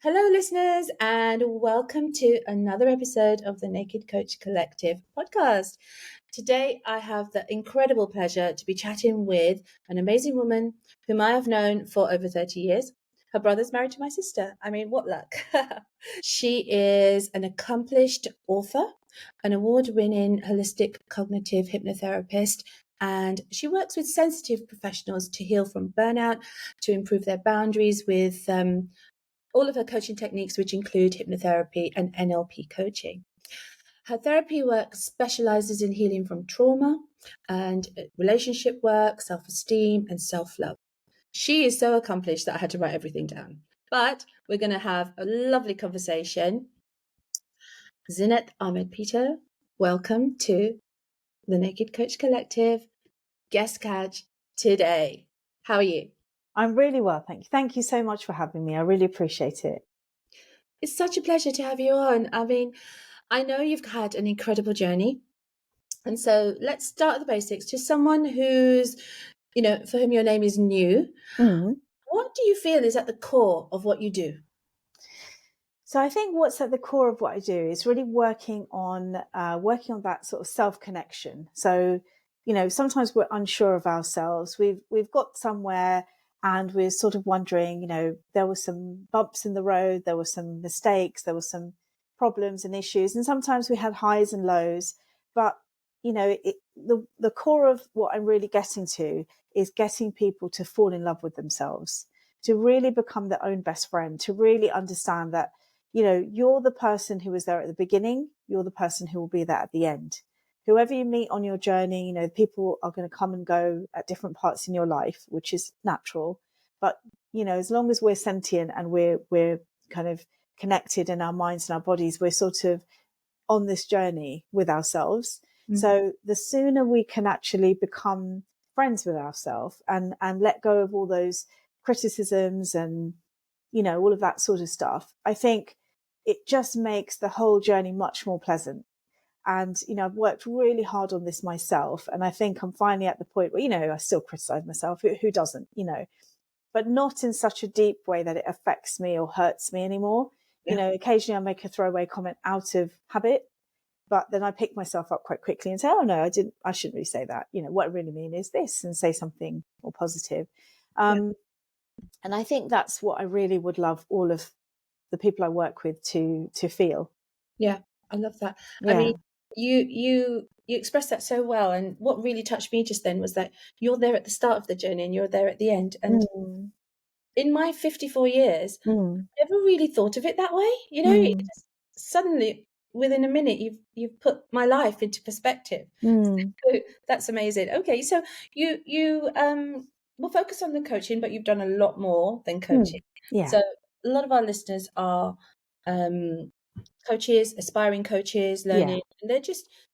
Hello, listeners, and welcome to another episode of the Naked Coach Collective podcast. Today, I have the incredible pleasure to be chatting with an amazing woman whom I have known for over 30 years. Her brother's married to my sister. I mean, what luck. She is an accomplished author, an award winning holistic cognitive hypnotherapist, and she works with sensitive professionals to heal from burnout, to improve their boundaries with all of her coaching techniques, which include hypnotherapy and NLP coaching. Her therapy work specializes in healing from trauma and relationship work, self-esteem, and self-love. She is so accomplished that I had to write everything down. But we're going to have a lovely conversation. Zeenat Ahmed-Peto, welcome to the Naked Coach Collective guest catch today. How are you? I'm really well, thank you. Thank you so much for having me. I really appreciate it. It's such a pleasure to have you on. I mean, I know you've had an incredible journey. And so let's start at the basics. To someone who's, for whom your name is new, what do you feel is at the core of what you do? So I think what's at the core of what I do is really working on that sort of self-connection. So, sometimes we're unsure of ourselves. We've got somewhere and we're sort of wondering, there were some bumps in the road, there were some mistakes, there were some problems and issues. And sometimes we had highs and lows, but the core of what I'm really getting to is getting people to fall in love with themselves, to really become their own best friend, to really understand that, you're the person who was there at the beginning, you're the person who will be there at the end. Whoever you meet on your journey, people are going to come and go at different parts in your life, which is natural. But, as long as we're sentient and we're kind of connected in our minds and our bodies, we're sort of on this journey with ourselves. So the sooner we can actually become friends with ourselves and let go of all those criticisms and, all of that sort of stuff, I think it just makes the whole journey much more pleasant. And, I've worked really hard on this myself. And I think I'm finally at the point where, I still criticize myself. Who doesn't, but not in such a deep way that it affects me or hurts me anymore. Yeah. Occasionally I make a throwaway comment out of habit, but then I pick myself up quite quickly and say, oh no, I shouldn't really say that. What I really mean is this, and say something more positive. And I think that's what I really would love all of the people I work with to feel. Yeah, I love that. I Yeah. mean, you expressed that so well. And what really touched me just then was that you're there at the start of the journey and you're there at the end. And Mm. in my 54 years, Mm. I never really thought of it that way. It Mm. just suddenly within a minute you've put my life into perspective. Mm. So that's amazing. Okay, so you will focus on the coaching, but you've done a lot more than coaching. Mm. Yeah. So a lot of our listeners are coaches, aspiring coaches, Yeah. learning, and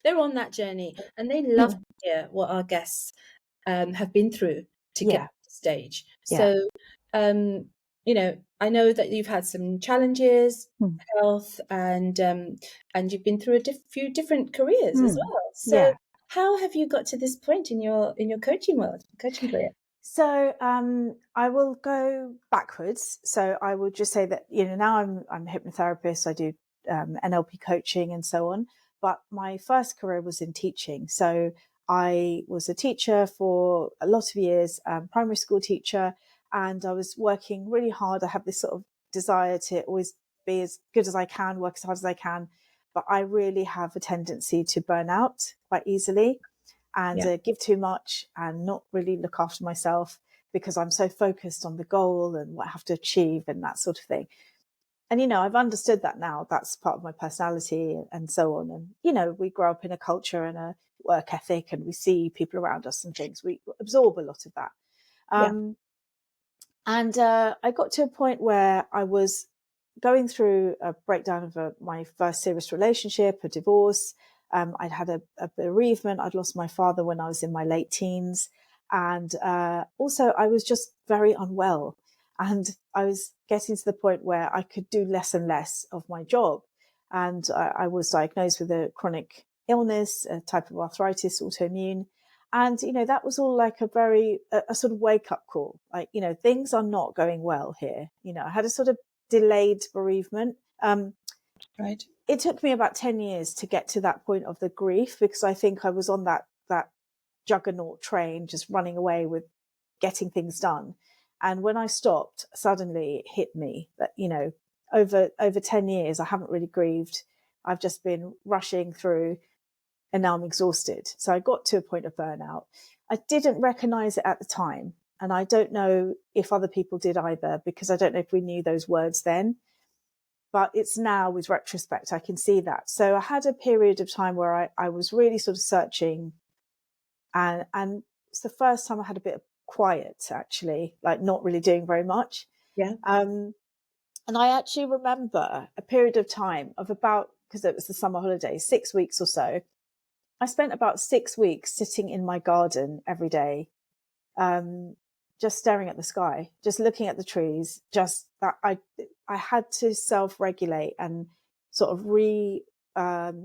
they're on that journey, and they love to hear what our guests have been through to get Yeah. to the stage. Yeah. So, I know that you've had some challenges, Mm. health, and you've been through few different careers as Mm. well. So, Yeah. how have you got to this point in your coaching world, coaching career? So I will go backwards. So I will just say that now I'm a hypnotherapist. I do NLP coaching and so on. But my first career was in teaching. So I was a teacher for a lot of years, primary school teacher, and I was working really hard. I have this sort of desire to always be as good as I can, work as hard as I can. But I really have a tendency to burn out quite easily and Yeah. give too much and not really look after myself because I'm so focused on the goal and what I have to achieve and that sort of thing. And, I've understood that now. That's part of my personality and so on. And, we grow up in a culture and a work ethic and we see people around us and things. We absorb a lot of that. Yeah. And I got to a point where I was going through a breakdown of my first serious relationship, a divorce. I'd had a bereavement. I'd lost my father when I was in my late teens. And also I was just very unwell. And I was getting to the point where I could do less and less of my job. And I was diagnosed with a chronic illness, a type of arthritis, autoimmune. And, that was all like a sort of wake up call. Like, things are not going well here. I had a sort of delayed bereavement. Right. It took me about 10 years to get to that point of the grief, because I think I was on that juggernaut train, just running away with getting things done. And when I stopped, suddenly it hit me that, over 10 years, I haven't really grieved. I've just been rushing through, and now I'm exhausted. So I got to a point of burnout. I didn't recognize it at the time. And I don't know if other people did either, because I don't know if we knew those words then. But it's now, with retrospect, I can see that. So I had a period of time where I was really sort of searching, and it's the first time I had a bit of quiet, actually, like not really doing very much. Yeah. And I actually remember a period of time of about, because it was the summer holidays, 6 weeks or so. I spent about 6 weeks sitting in my garden every day, just staring at the sky, just looking at the trees. Just that I had to self-regulate and sort of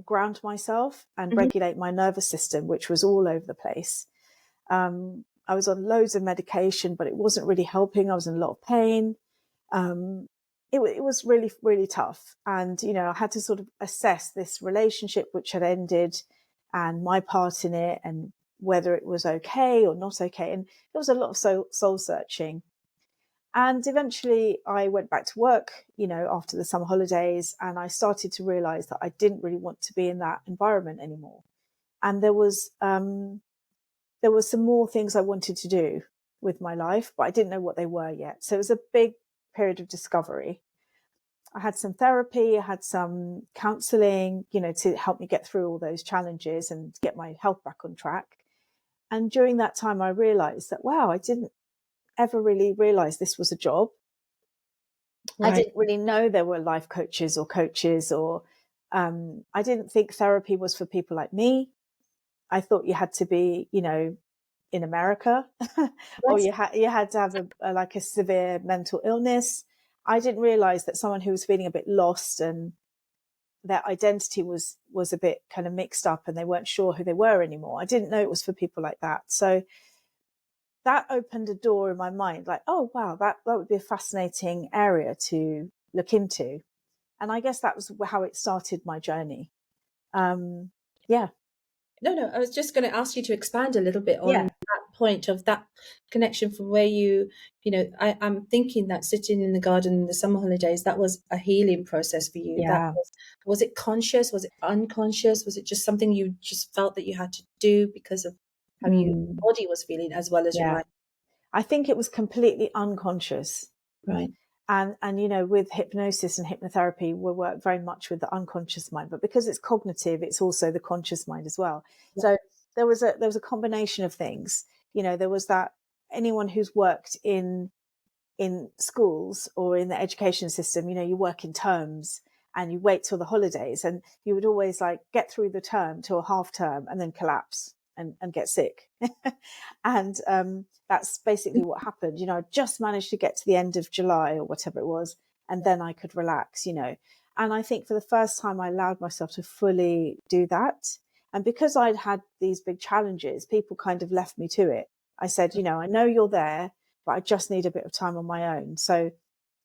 ground myself and Hmm. regulate my nervous system, which was all over the place. I was on loads of medication, but it wasn't really helping. I was in a lot of pain. Um, it was really, really tough. And, I had to sort of assess this relationship which had ended and my part in it, and whether it was okay or not okay. And there was a lot of soul searching. And eventually I went back to work, after the summer holidays, and I started to realize that I didn't really want to be in that environment anymore. And there was some more things I wanted to do with my life, but I didn't know what they were yet. So it was a big period of discovery. I had some therapy, I had some counseling, to help me get through all those challenges and get my health back on track. And during that time, I realized that, wow, I didn't ever really realize this was a job. I Right. didn't really know there were life coaches or coaches, or I didn't think therapy was for people like me. I thought you had to be, in America, or Yes. you had to have like a severe mental illness. I didn't realize that someone who was feeling a bit lost and their identity was a bit kind of mixed up and they weren't sure who they were anymore. I didn't know it was for people like that. So that opened a door in my mind, like, oh wow, that would be a fascinating area to look into. And I guess that was how it started my journey. Yeah, No, no, I was just going to ask you to expand a little bit on yeah, that point of that connection from where I'm thinking that sitting in the garden in the summer holidays, that was a healing process for you. yeah. Was it conscious? Was it unconscious? Was it just something you just felt that you had to do because of how your Mm, body was feeling as well as your yeah. life? I think it was completely unconscious. Right. And with hypnosis and hypnotherapy, we work very much with the unconscious mind, but because it's cognitive, it's also the conscious mind as well. Yeah. So there was a combination of things. There was that, anyone who's worked in schools or in the education system, you work in terms and you wait till the holidays, and you would always like get through the term to a half term and then collapse and get sick. And that's basically what happened. I just managed to get to the end of July or whatever it was, and then I could relax. And I think for the first time, I allowed myself to fully do that. And because I'd had these big challenges, people kind of left me to it. I said, I know you're there, but I just need a bit of time on my own. So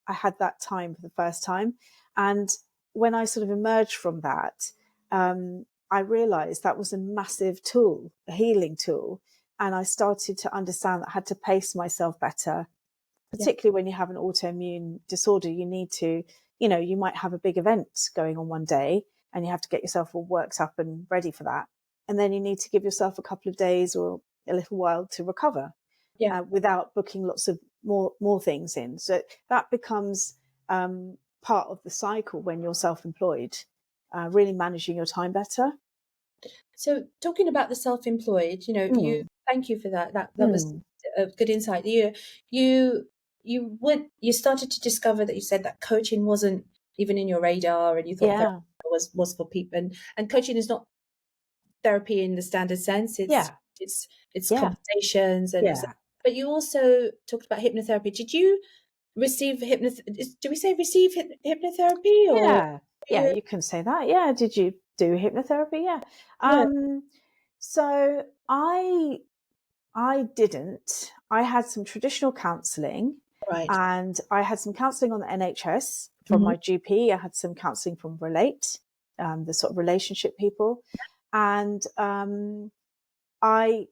I had that time for the first time. And when I sort of emerged from that, I realized that was a massive tool, a healing tool. And I started to understand that I had to pace myself better, Yeah. particularly when you have an autoimmune disorder. You need to, you might have a big event going on one day and you have to get yourself all worked up and ready for that. And then you need to give yourself a couple of days or a little while to recover, Yeah. without booking lots of more things in. So that becomes part of the cycle when you're self-employed, really managing your time better. So talking about the self-employed, you Mm. thank you for that. That was Mm. a good insight. You started to discover that you said that coaching wasn't even in your radar, and you thought therapy Yeah, was for people, and coaching is not therapy in the standard sense. yeah, It's yeah, conversations, yeah, but you also talked about hypnotherapy. Did you receive do we say receive hypnotherapy, or yeah, yeah. you? You can say that. Yeah. Did you do hypnotherapy? Yeah. Yeah. So I didn't. I had some traditional counselling, Right. And I had some counselling on the NHS from Hmm. my GP. I had some counselling from Relate, the sort of relationship people. And I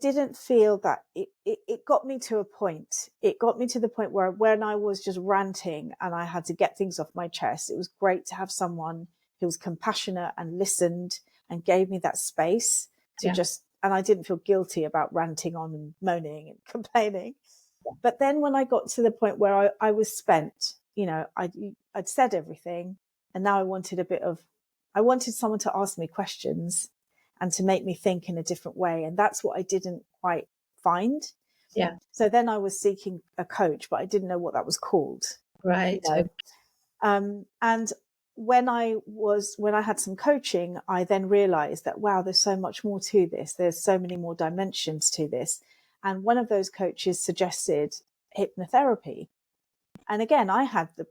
didn't feel that it got me to a point. It got me to the point where when I was just ranting and I had to get things off my chest, it was great to have someone who was compassionate and listened and gave me that space to Yeah. just, and I didn't feel guilty about ranting on and moaning and complaining. But then when I got to the point where I was spent, I'd said everything, and now I wanted someone to ask me questions and to make me think in a different way. And that's what I didn't quite find. Yeah. So then I was seeking a coach, but I didn't know what that was called, you Right. Okay. know. And when I had some coaching, I then realized that, wow, there's so much more to this. There's so many more dimensions to this. And one of those coaches suggested hypnotherapy. And again, I had the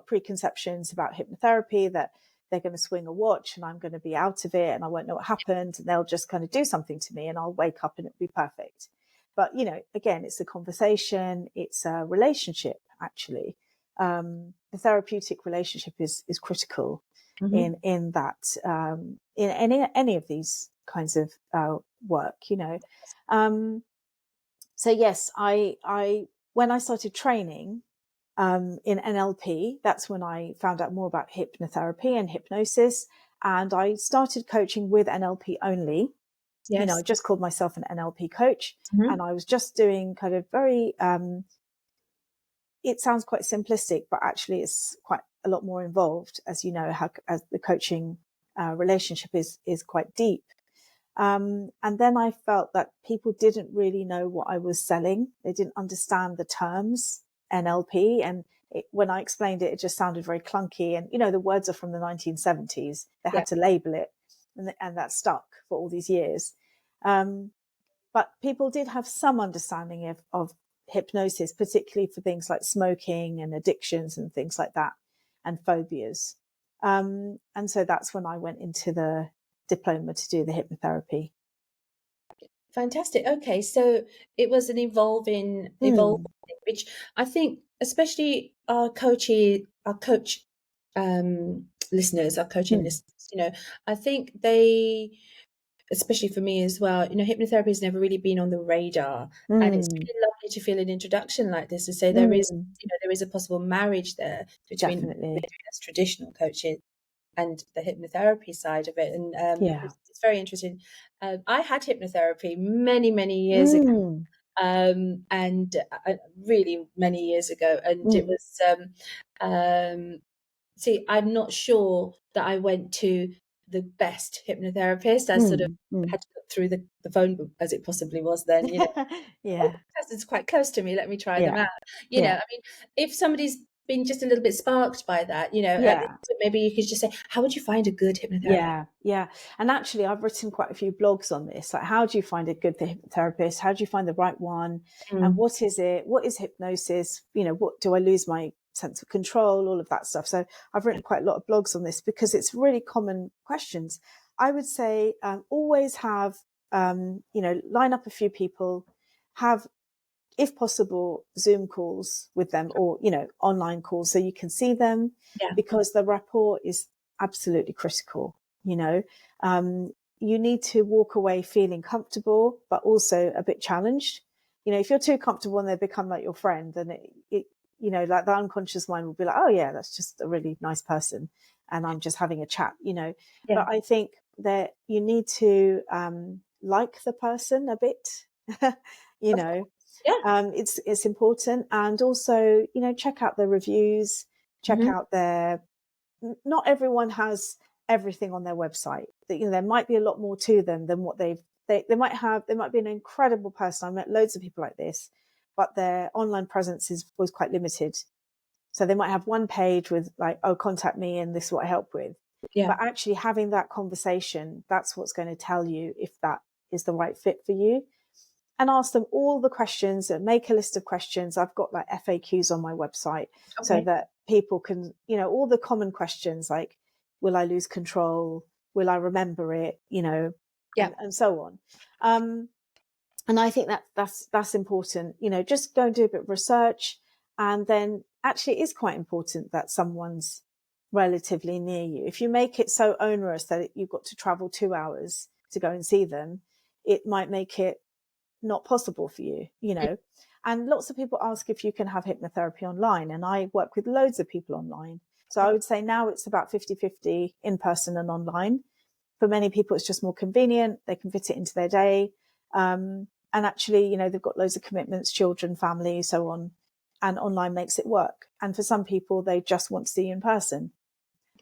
preconceptions about hypnotherapy, that they're going to swing a watch and I'm going to be out of it and I won't know what happened and they'll just kind of do something to me and I'll wake up and it'll be perfect. But, again, it's a conversation, it's a relationship, actually. The therapeutic relationship is critical Hmm. in that, in any of these kinds of work, so yes, I when I started training in NLP, that's when I found out more about hypnotherapy and hypnosis, and I started coaching with NLP only. I Yes. just called myself an NLP coach, Hmm. and I was just doing kind of very. It sounds quite simplistic, but actually, it's quite a lot more involved, as you know, how as the coaching relationship is quite deep. And then I felt that people didn't really know what I was selling. They didn't understand the terms NLP. And when I explained it, it just sounded very clunky. And, the words are from the 1970s. They Yeah. had to label it, and that stuck for all these years. Um, but people did have some understanding of hypnosis, particularly for things like smoking and addictions and things like that, and phobias. And so that's when I went into the diploma to do the hypnotherapy. Fantastic. Okay, so it was an evolving, Mm, which I think, especially our coach listeners, our coaching mm, listeners, I think they, especially for me as well, hypnotherapy has never really been on the radar, and it's mm, really lovely to feel an introduction like this to say mm, there is a possible marriage there definitely. between us traditional coaches and the hypnotherapy side of it. And Yeah. it's very interesting. I had hypnotherapy many, many years ago, Mm, and really many years ago. And it mm, was, see, I'm not sure that I went to the best hypnotherapist. I sort of mm, mm. had to look through the phone book as it possibly was then, oh, Yeah. this person's quite close to me. Let me try them Yeah. out. Yeah. I mean, if somebody's been just a little bit sparked by that, Yeah. maybe you could just say, how would you find a good hypnotherapist? Yeah, yeah. And actually, I've written quite a few blogs on this. Like, how do you find a good therapist? How do you find the right one? And Mm, what is it? What is hypnosis? What do I lose my sense of control? All of that stuff. So I've yeah, written quite a lot of blogs on this because it's really common questions. I would say always have, line up a few people, have, if possible, Zoom calls with them, or, online calls so you can see them, yeah, because the rapport is absolutely critical. You know, um, you need to walk away feeling comfortable, but also a bit challenged. If you're too comfortable and they become like your friend, then like the unconscious mind will be like, oh yeah, that's just a really nice person. And I'm just having a chat. yeah, But I think that you need to, like the person a bit, you of know, course. Yeah. it's important. And also, check out the reviews, check Hmm. out their, not everyone has everything on their website. That, there might be a lot more to them than what they might be an incredible person. I met loads of people like this, but their online presence was quite limited. So they might have one page with like, oh, contact me and this is what I help with. Yeah. But actually having that conversation, that's what's going to tell you if that is the right fit for you. And ask them all the questions and make a list of questions. I've got like FAQs on my website so Okay. that people can, all the common questions like, will I lose control? Will I remember it? Yeah. And so on. Um, And I think that's important. Just go and do a bit of research, and then actually it is quite important that someone's relatively near you. If you make it so onerous that you've got to travel 2 hours to go and see them, it might make it not possible for you. And lots of people ask if you can have hypnotherapy online, and I work with loads of people online. So I would say now it's about 50-50 in person and online. For many people, it's just more convenient. They can fit it into their day. And actually, they've got loads of commitments, children, family, so on. And online makes it work. And for some people, they just want to see you in person.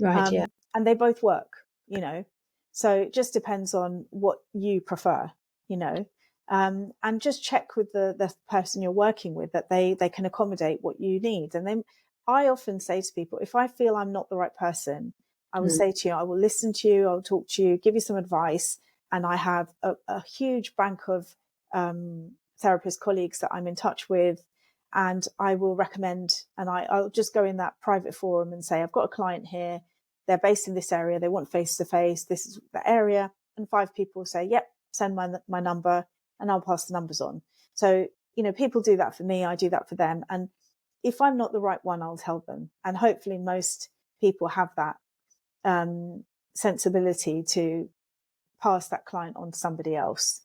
Right, yeah. And they both work. So it just depends on what you prefer. And just check with the person you're working with that they can accommodate what you need. And then I often say to people, if I feel I'm not the right person, I will say to you, I will listen to you, I'll talk to you, give you some advice. And I have a huge bank of therapist colleagues that I'm in touch with, and I will recommend, and I'll just go in that private forum and say, I've got a client here, they're based in this area, they want face-to-face, this is the area. And 5 people say, yep, send my number, and I'll pass the numbers on. So, people do that for me, I do that for them. And if I'm not the right one, I'll tell them. And hopefully most people have that sensibility to pass that client on to somebody else.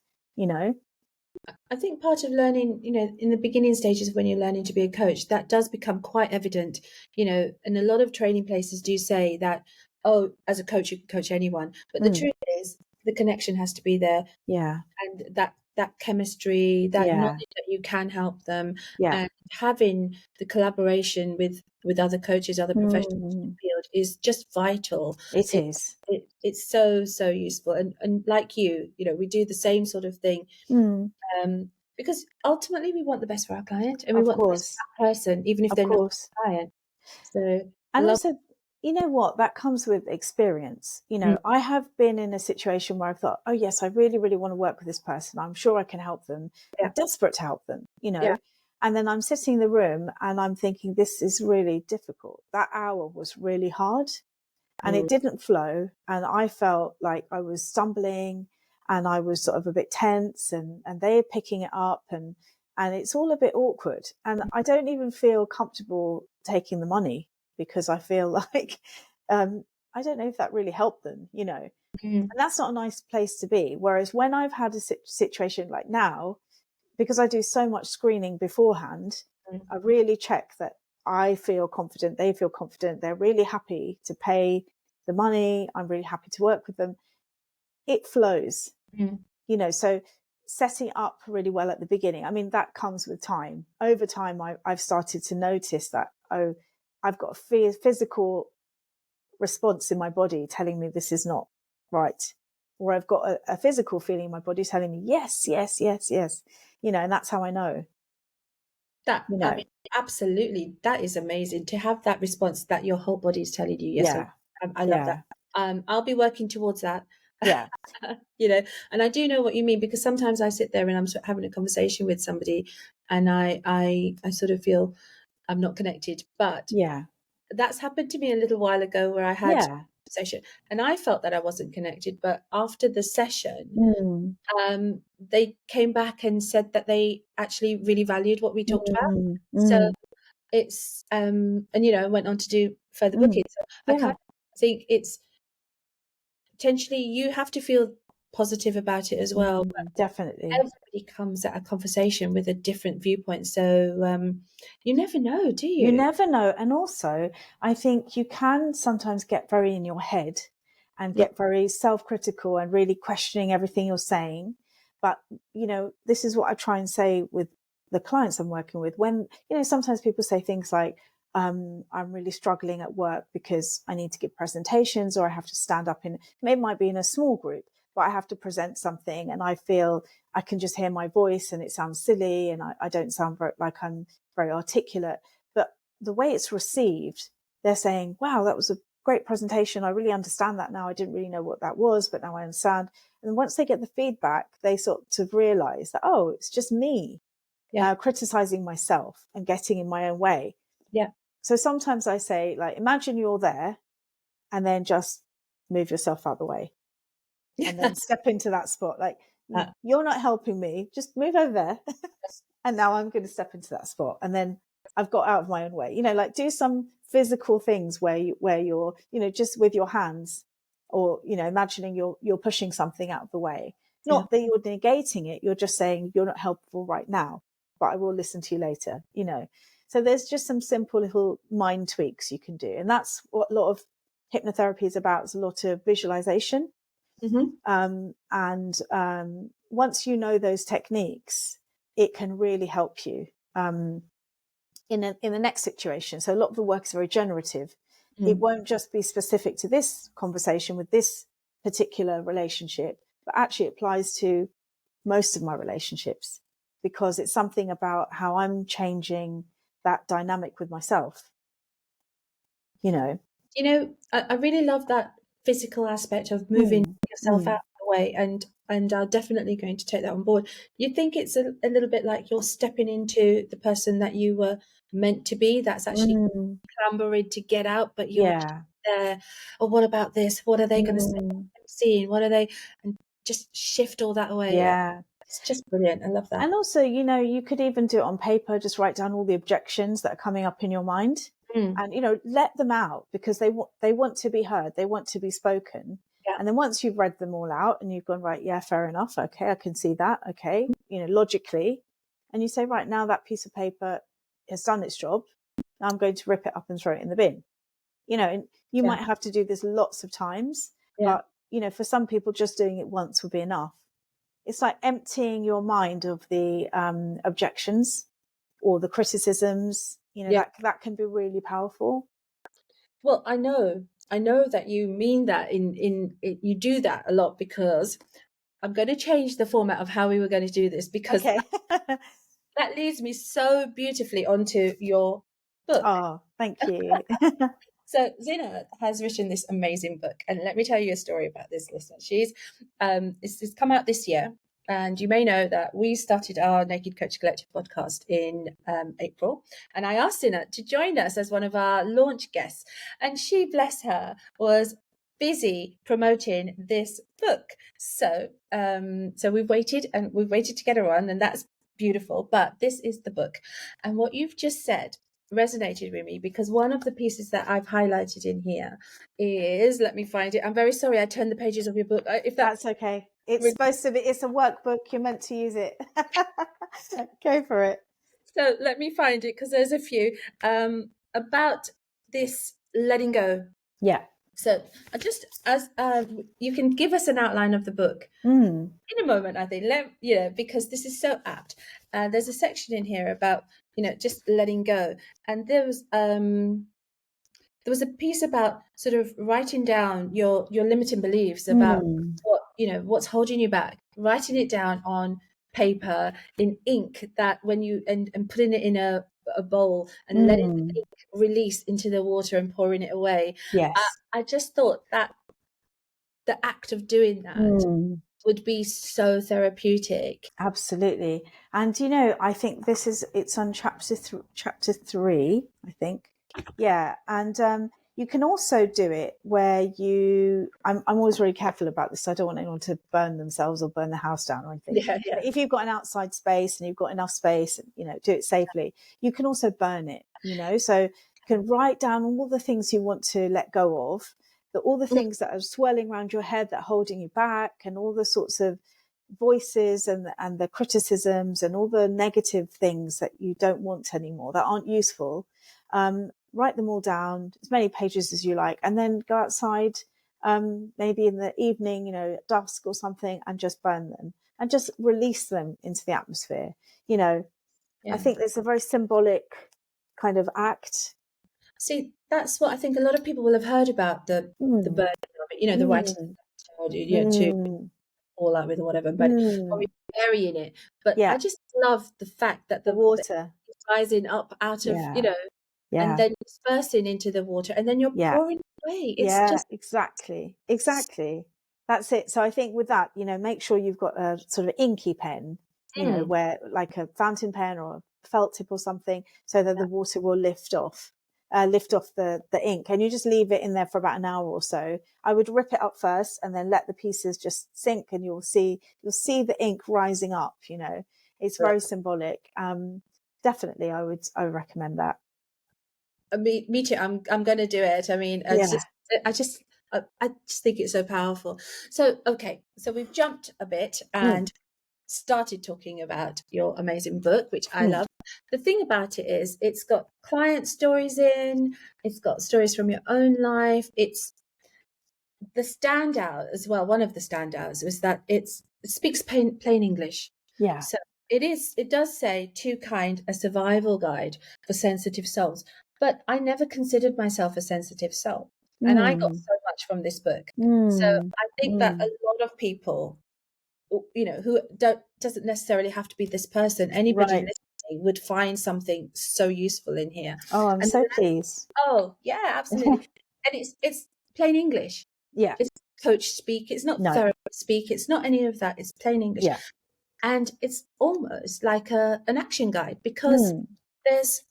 I think part of learning, in the beginning stages when you're learning to be a coach, that does become quite evident, and a lot of training places do say that, oh, as a coach, you can coach anyone. But the truth is, the connection has to be there. Yeah. And that chemistry, that Yeah. knowledge that you can help them, Yeah. and having the collaboration with other coaches, other professionals in the field is just vital. It is. It's so, so useful. And like you, we do the same sort of thing. Because ultimately we want the best for our client, and we Of want the best course. for that person, even if Of they're not course. a client. So I And love. also, you know what? That comes with experience. Mm, I have been in a situation where I've thought, oh, yes, I really, really want to work with this person. I'm sure I can help them. yeah, I'm desperate to help them. yeah, And then I'm sitting in the room and I'm thinking, this is really difficult. That hour was really hard and it mm, didn't flow. And I felt like I was stumbling and I was sort of a bit tense, and they're picking it up, and it's all a bit awkward. And I don't even feel comfortable taking the money because I feel like, I don't know if that really helped them. mm, And that's not a nice place to be. Whereas when I've had a situation like now, because I do so much screening beforehand, mm, I really check that I feel confident, they feel confident, they're really happy to pay the money, I'm really happy to work with them. It flows, mm. so setting up really well at the beginning. I mean, that comes with time. Over time, I've started to notice that, oh, I've got a physical response in my body telling me this is not right. Or I've got a physical feeling in my body telling me, yes, yes, yes, yes. And that's how I know, That, you I know. mean, absolutely, that is amazing to have that response that your whole body is telling you yes or Yeah. no. I love that. Yeah. I'll be working towards that. Yeah. And I do know what you mean, because sometimes I sit there and I'm having a conversation with somebody, and I sort of feel I'm not connected. But Yeah. that's happened to me a little while ago, where I had Yeah. a session and I felt that I wasn't connected. But after the session, Mm. they came back and said that they actually really valued what we talked about. Mm. So Mm. it's and went on to do further Mm. bookings. So I kind Yeah. of think it's potentially you have to feel positive about it as well. Definitely. Everybody comes at a conversation with a different viewpoint. So you never know, do You you? never know. And also, I think you can sometimes get very in your head and Yeah. get very self-critical and really questioning everything you're saying. But, this is what I try and say with the clients I'm working with. When, sometimes people say things like, I'm really struggling at work because I need to give presentations, or I have to stand up it might be in a small group, but I have to present something and I feel I can just hear my voice and it sounds silly and I don't sound like I'm very articulate. But the way it's received, they're saying, wow, that was a great presentation. I really understand that now. I didn't really know what that was, but now I understand. And once they get the feedback, they sort of realize that, oh, it's just me Yeah. criticizing myself and getting in my own way. Yeah. So sometimes I say, like, imagine you're there and then just move yourself out of the way and then step into that spot. Like, you're not helping me. Just move over there. And now I'm going to step into that spot. And then I've got out of my own way, like do some physical things where you're, just with your hands, or, imagining you're pushing something out of the way. Yeah. Not that you're negating it. You're just saying you're not helpful right now, but I will listen to you later, So there's just some simple little mind tweaks you can do. And that's what a lot of hypnotherapy is about. It's a lot of visualization. Once you know those techniques, it can really help you in the next situation. So a lot of the work is very generative. It won't just be specific to this conversation with this particular relationship, but actually applies to most of my relationships, because it's something about how I'm changing that dynamic with myself. I really love that physical aspect of moving yourself out of the way, and I'm definitely going to take that on board. You think it's a little bit like you're stepping into the person that you were meant to be, that's actually clambering to get out, but you're there. Oh, what about this? What are they going to say? Seeing what are they, and just shift all that away. Yeah. It's just brilliant. I love that. And also, you could even do it on paper, just write down all the objections that are coming up in your mind. And, let them out, because they want to be heard. They want to be spoken. Yeah. And then once you've read them all out and you've gone, right, yeah, fair enough. Okay, I can see that. Okay, logically. And you say, right, now that piece of paper has done its job. Now I'm going to rip it up and throw it in the bin. And you might have to do this lots of times. But, for some people, just doing it once will be enough. It's like emptying your mind of the objections or the criticisms. That can be really powerful. Well, I know that you mean that in you do that a lot, because I'm going to change the format of how we were going to do this, because that leads me so beautifully onto your book. Oh, thank you. So Zeenat has written this amazing book, and let me tell you a story about this listener. She's it's come out this year, and you may know that we started our Naked Coach Collective podcast in April, and I asked Zeenat to join us as one of our launch guests, and she, bless her, was busy promoting this book. So we've waited to get her on, and that's beautiful. But this is the book, and what you've just said resonated with me, because one of the pieces that I've highlighted in here is, let me find it. I'm very sorry I turned the pages of your book. If that's okay. It's supposed to be, it's a workbook. You're meant to use it. Go for it. So let me find it, because there's a few about this letting go. Yeah. So just as you can give us an outline of the book in a moment, I think, because this is so apt. There's a section in here about, just letting go. And there was a piece about sort of writing down your limiting beliefs about what's holding you back, writing it down on paper in ink, that when you and putting it in a bowl and letting the ink release into the water and pouring it away. Yes. I just thought that the act of doing that would be so therapeutic. Absolutely. And I think it's on chapter 3, I think. Yeah. And you can also do it where I'm always really careful about this. I don't want anyone to burn themselves or burn the house down or anything. Yeah. But if you've got an outside space and you've got enough space, do it safely. You can also burn it, so you can write down all the things you want to let go of, all the things that are swirling around your head that are holding you back, and all the sorts of voices and the criticisms and all the negative things that you don't want anymore, that aren't useful. Write them all down, as many pages as you like, and then go outside, maybe in the evening, at dusk or something, and just burn them and just release them into the atmosphere. I think it's a very symbolic kind of act. See, that's what I think a lot of people will have heard about, the burning of it, the writing to fall out with or whatever, but or burying it. But I just love the fact that the water is rising up out of, and then dispersing into the water, and then you're pouring it away. It's just exactly. That's it. So I think with that, make sure you've got a sort of inky pen, where, like a fountain pen or a felt tip or something, so that the water will lift off. lift off the ink, and you just leave it in there for about an hour or so. I would rip it up first and then let the pieces just sink, and you'll see the ink rising up. It's very symbolic. Definitely, I would recommend that. Me too. I'm going to do it. I mean, Yeah. I just I just think it's so powerful. So okay, so we've jumped a bit Mm. and started talking about your amazing book, which I Mm. love. The thing about it is, it's got client stories in. It's got stories from your own life. It's the standout as well. One of the standouts was that it speaks plain English. Yeah. So it does say "Too Kind: A Survival Guide for Sensitive Souls," but I never considered myself a sensitive soul, and I got Mm. so much from this book. So Mm. I think that a Mm. lot of people, who doesn't necessarily have to be this person, anybody Right. listening would find something so useful in here. Oh, I'm And so pleased. oh yeah, absolutely. And it's plain English. Yeah. It's coach speak. It's not No. therapist speak. It's not any of that. It's plain English. Yeah. And it's almost like an action guide, because Mm. there's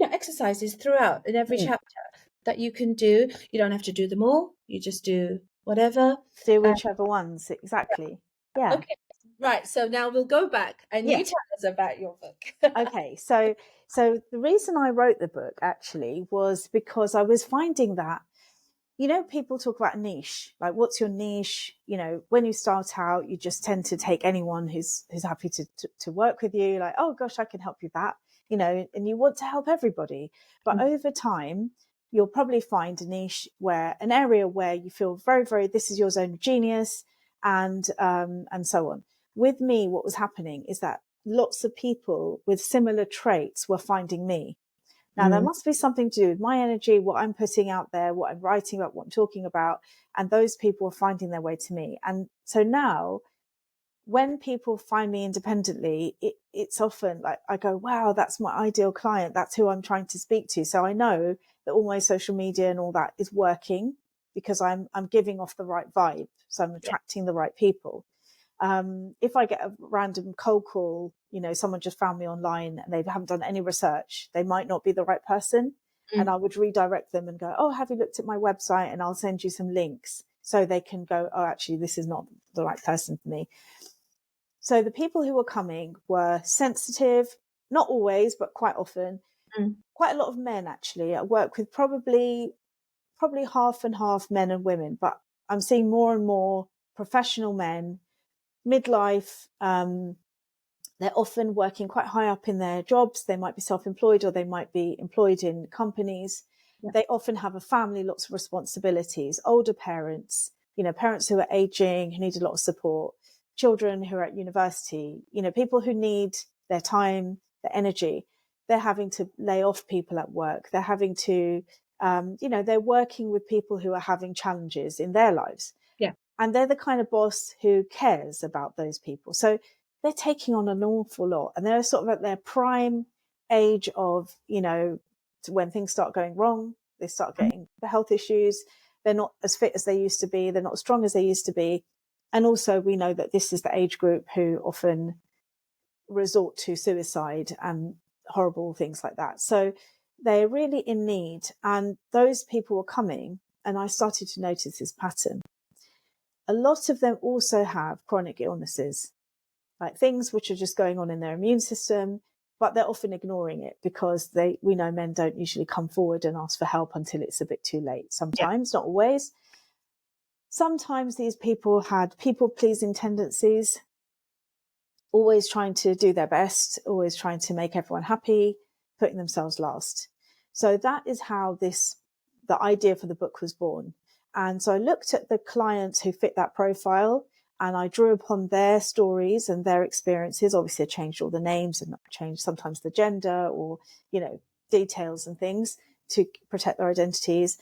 exercises throughout in every Mm. chapter that you can do. You don't have to do them all. You just do whatever. Do Uh, whichever ones. Exactly. Yeah. okay, right. So now we'll go back and Yeah. you tell us about your book. Okay. So the reason I wrote the book actually was because I was finding that, people talk about niche, like what's your niche? When you start out, you just tend to take anyone who's happy to work with you. Like, oh gosh, I can help you with that, and you want to help everybody. But Mm, over time, you'll probably find a niche an area where you feel very, very, this is your zone of genius, and so on. With me, what was happening is that lots of people with similar traits were finding me. Now, there mm, must be something to do with my energy, what I'm putting out there, what I'm writing about, what I'm talking about. And those people are finding their way to me. And so now, when people find me independently, it's often like I go, wow, that's my ideal client. That's who I'm trying to speak to. So I know that all my social media and all that is working because I'm giving off the right vibe. So I'm yeah. attracting the right people. If I get a random cold call, someone just found me online and they haven't done any research, they might not be the right person. And Mm, I would redirect them and go, oh, have you looked at my website? And I'll send you some links so they can go, oh, actually, this is not the right person for me. So the people who were coming were sensitive, not always, but quite often, mm, quite a lot of men, actually. I work with probably half and half men and women, but I'm seeing more and more professional men, midlife. They're often working quite high up in their jobs. They might be self-employed or they might be employed in companies. yeah. They often have a family, lots of responsibilities, older parents, parents who are aging, who need a lot of support, children who are at university, people who need their time, their energy. They're having to lay off people at work. They're having to, they're working with people who are having challenges in their lives, Yeah. and they're the kind of boss who cares about those people. So they're taking on an awful lot, and they're sort of at their prime age of, when things start going wrong, they start Mm, getting the health issues. They're not as fit as they used to be. They're not as strong as they used to be. And also we know that this is the age group who often resort to suicide and horrible things like that. So they're really in need. And those people were coming, and I started to notice this pattern. A lot of them also have chronic illnesses, like things which are just going on in their immune system, but they're often ignoring it because we know men don't usually come forward and ask for help until it's a bit too late. yeah. Sometimes, not always. Sometimes these people had people pleasing tendencies, always trying to do their best, always trying to make everyone happy, putting themselves last. So that is how the idea for the book was born. And so I looked at the clients who fit that profile, and I drew upon their stories and their experiences. Obviously, I changed all the names and changed sometimes the gender or, details and things to protect their identities.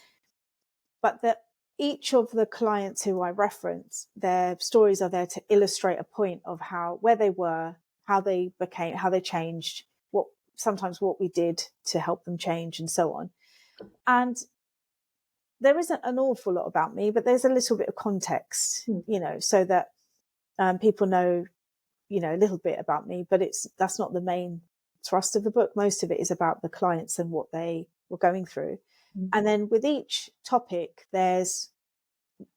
But that each of the clients who I reference, their stories are there to illustrate a point of where they were, how they became, how they changed, sometimes what we did to help them change, and so on. And there isn't an awful lot about me, but there's a little bit of context, Mm, so that people know, a little bit about me, but that's not the main thrust of the book. Most of it is about the clients and what they were going through. Mm. And then with each topic, there's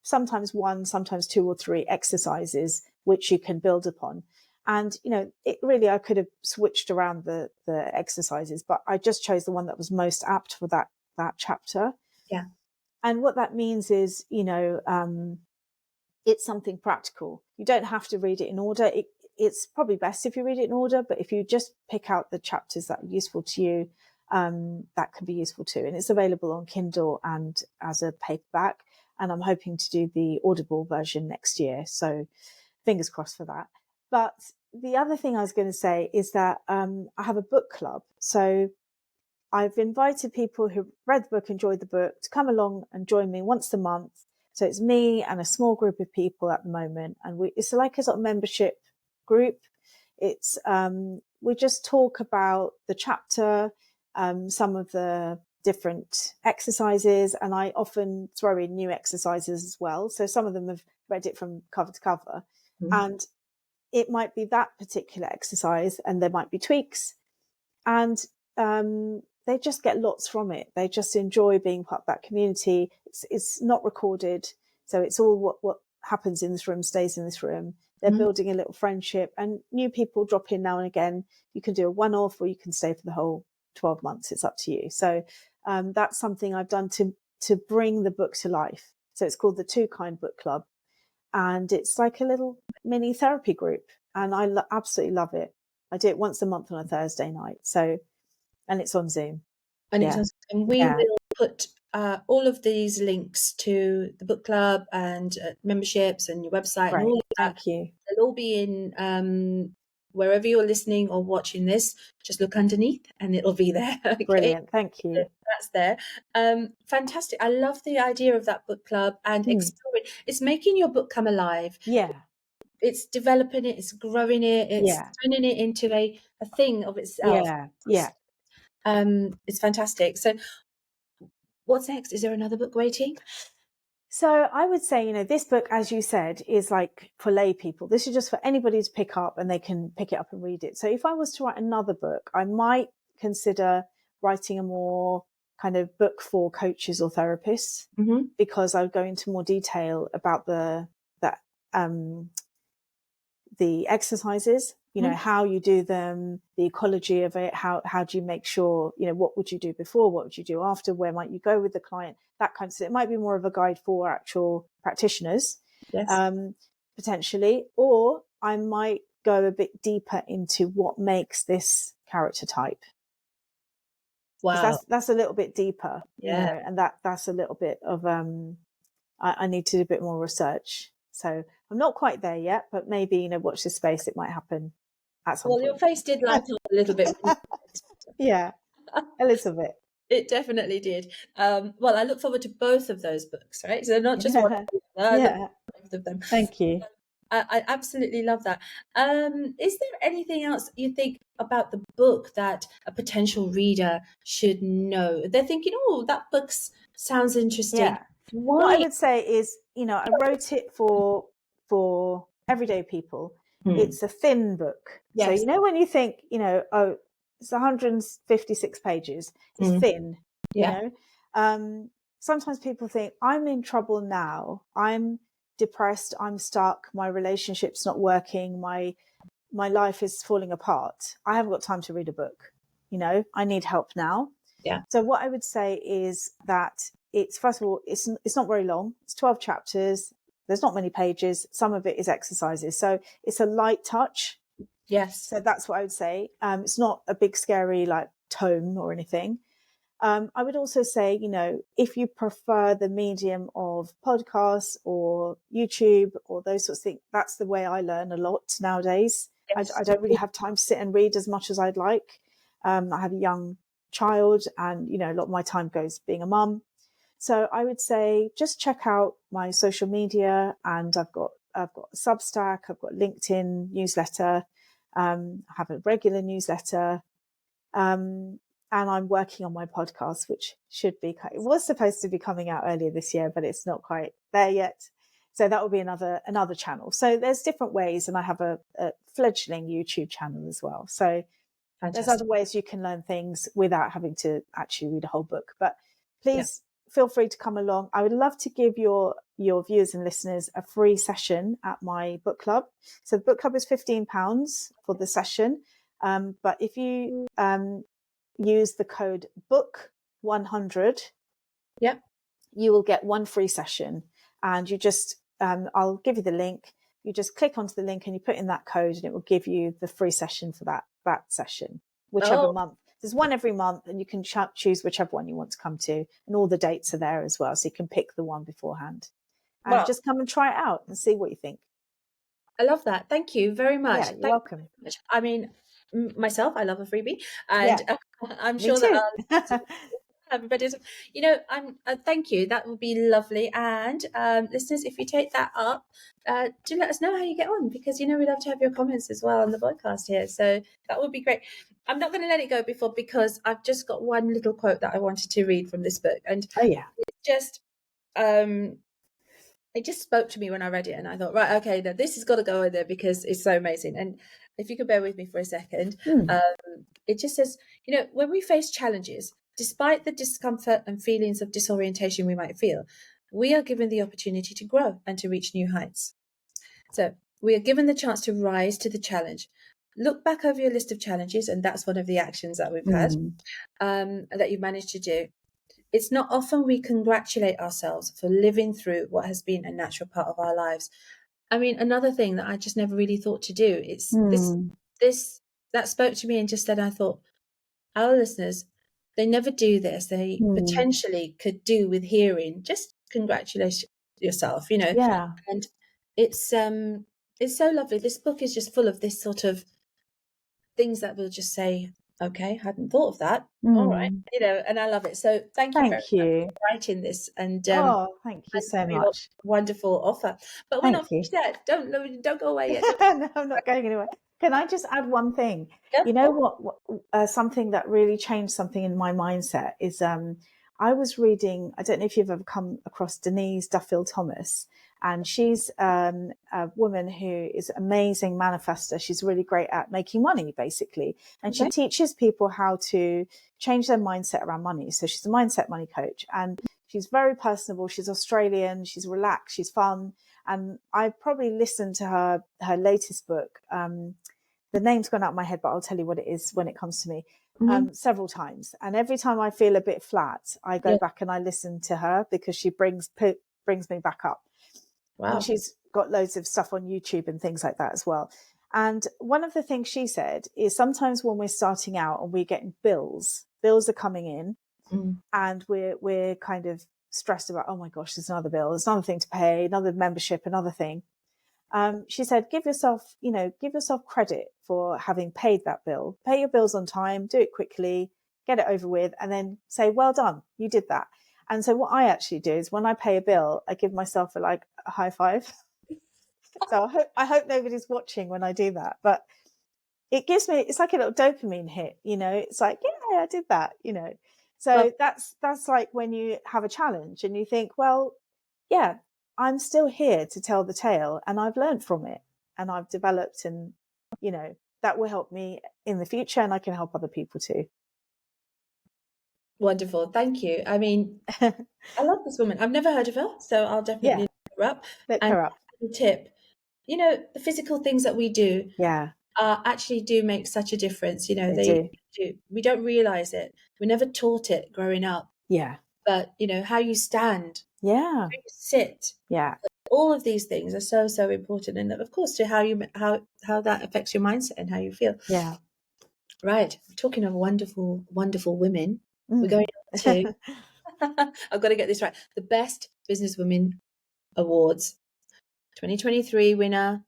sometimes one, sometimes two or three exercises which you can build upon. And, it really, I could have switched around the exercises, but I just chose the one that was most apt for that chapter. Yeah. And what that means is, it's something practical. You don't have to read it in order. It's probably best if you read it in order, but if you just pick out the chapters that are useful to you, that can be useful too. And it's available on Kindle and as a paperback. And I'm hoping to do the Audible version next year. So fingers crossed for that. But the other thing I was going to say is that I have a book club. So I've invited people who read the book, enjoyed the book, to come along and join me once a month. So it's me and a small group of people at the moment. And it's like a sort of membership group. It's we just talk about the chapter, some of the different exercises, and I often throw in new exercises as well. So some of them have read it from cover to cover. And it might be that particular exercise and there might be tweaks. And they just get lots from it. They just enjoy being part of that community. It's not recorded. So it's all what happens in this room stays in this room. They're building a little friendship, and new people drop in now and again. You can do a one-off or you can stay for the whole 12 months. It's up to you. So that's something I've done to bring the book to life. So it's called the Two Kind Book Club. And it's like a little mini therapy group. And I absolutely love it. I do it once a month on a Thursday night. So, and it's on Zoom. And Yeah. and we will put all of these links to the book club and memberships and your website and all of that. Thank you. They'll all be in wherever you're listening or watching this. Just look underneath and it'll be there. Okay? Brilliant. Thank you. That's there. Fantastic. I love the idea of that book club and exploring. It's making your book come alive. Yeah. It's developing it. It's growing it. It's turning it into a thing of itself. Yeah. It's fantastic. So what's next? Is there another book waiting? So I would say, this book, as you said, is like for lay people. This is just for anybody to pick up and they can pick it up and read it. So if I was to write another book, I might consider writing a more kind of book for coaches or therapists, because I would go into more detail about the exercises, how you do them, the ecology of it, how do you make sure, what would you do before, what would you do after, where might you go with the client, that kind of stuff. It might be more of a guide for actual practitioners, potentially, or I might go a bit deeper into what makes this character type. Wow. That's a little bit deeper, and that's a little bit of, I need to do a bit more research. So I'm not quite there yet, but maybe, watch this space. It might happen at some point. Well, your face did light up a little bit. Yeah, a little bit. It definitely did. Well, I look forward to both of those books, right? So not just one. Both of them. Thank you. I absolutely love that. Is there anything else you think about the book that a potential reader should know? They're thinking, oh, that book sounds interesting. Yeah. Why? What I would say is, I wrote it for everyday people. It's a thin book. Yes. So, when you think, oh, it's 156 pages, it's thin, sometimes people think I'm in trouble now. I'm depressed. I'm stuck. My relationship's not working. My life is falling apart. I haven't got time to read a book. I need help now. Yeah. So what I would say is that it's, first of all, it's not very long. It's 12 chapters. There's not many pages. Some of it is exercises. So it's a light touch. Yes. So that's what I would say. It's not a big, scary, like tome or anything. I would also say, if you prefer the medium of podcasts or YouTube or those sorts of things, that's the way I learn a lot nowadays. Yes. I don't really have time to sit and read as much as I'd like. I have a young child and, a lot of my time goes being a mum. So I would say just check out my social media, and I've got Substack, I've got LinkedIn newsletter, I have a regular newsletter, and I'm working on my podcast, which it was supposed to be coming out earlier this year, but it's not quite there yet. So that will be another channel. So there's different ways, and I have a fledgling YouTube channel as well. So There's Fantastic. other ways you can learn things without having to actually read a whole book. But Yeah. please feel free to come along. I would love to give your viewers and listeners a free session at my book club. So the book club is £15 for the session. But if you use the code book100, Yeah. you will get one free session. And you just, I'll give you the link. You just click onto the link and you put in that code, and it will give you the free session for that session, whichever Oh, month. There's one every month, and you can choose whichever one you want to come to, and all the dates are there as well, so you can pick the one beforehand. And well, just come and try it out and see what you think. I love that. Thank you very much. Yeah, you're Thank you welcome. very much. I mean, myself, I love a freebie, Yeah, and I'm me sure that too. everybody is. I'm. Thank you. That would be lovely. And listeners, if you take that up, do let us know how you get on, because we love to have your comments as well on the podcast here. So that would be great. I'm not going to let it go before, because I've just got one little quote that I wanted to read from this book, and Oh yeah. it's just it just spoke to me when I read it, and I thought, right, okay, now this has got to go in there because it's so amazing. And if you could bear with me for a second, it just says, when we face challenges, despite the discomfort and feelings of disorientation we might feel, we are given the opportunity to grow and to reach new heights. So we are given the chance to rise to the challenge. Look back over your list of challenges, and that's one of the actions that we've had, that you've managed to do. It's not often we congratulate ourselves for living through what has been a natural part of our lives. I mean, another thing that I just never really thought to do, it's this that spoke to me, and just then I thought, our listeners, they never do this. They potentially could do with hearing, just congratulate yourself, Yeah. and it's so lovely. This book is just full of this sort of things that will just say, okay, hadn't thought of that. All right. And I love it. So thank you very Thank much you. for writing this, and Oh, thank you so for your much. wonderful offer. But we're not Thank you. finished yet. Don't go away yet. Don't. No, I'm not going anywhere. Can I just add one thing? Yeah, You know what something that really changed something in my mindset is I was reading, I don't know if you've ever come across Denise Duffield Thomas, and she's a woman who is an amazing manifester. She's really great at making money, basically. And she okay. teaches people how to change their mindset around money. So she's a mindset money coach, and she's very personable. She's Australian. She's relaxed. She's fun. And I probably listened to her latest book. The name's gone out of my head, but I'll tell you what it is when it comes to me. Mm-hmm. Several times, and every time I feel a bit flat, I go Yeah. back and I listen to her, because she brings me back up. And Wow. she's got loads of stuff on YouTube and things like that as well. And one of the things she said is, sometimes when we're starting out and we're getting bills are coming in, Mm. and we're kind of stressed about, oh my gosh, there's another bill, there's another thing to pay, another membership, another thing. She said, give yourself credit for having paid that bill. Pay your bills on time, do it quickly, get it over with, and then say, well done, you did that. And so what I actually do is, when I pay a bill, I give myself a high five. So I hope nobody's watching when I do that, but it's like a little dopamine hit, it's like, yeah, I did that, Well, so that's like when you have a challenge and you think, well, yeah, I'm still here to tell the tale, and I've learned from it, and I've developed, and that will help me in the future, and I can help other people too. wonderful. Thank you. I mean, I love this woman. I've never heard of her, so I'll definitely Yeah, look her up. look And her up. the tip, the physical things that we do Yeah, actually do make such a difference. they They do. do. We don't realize it. We're never taught it growing up. Yeah, But how you stand, yeah, how you sit, yeah, all of these things are so, so important, and of course to how that affects your mindset and how you feel. yeah. Right. Talking of wonderful, wonderful women, we're Mm. going on to I've got to get this right. The Best Businesswomen Awards, 2023 winner,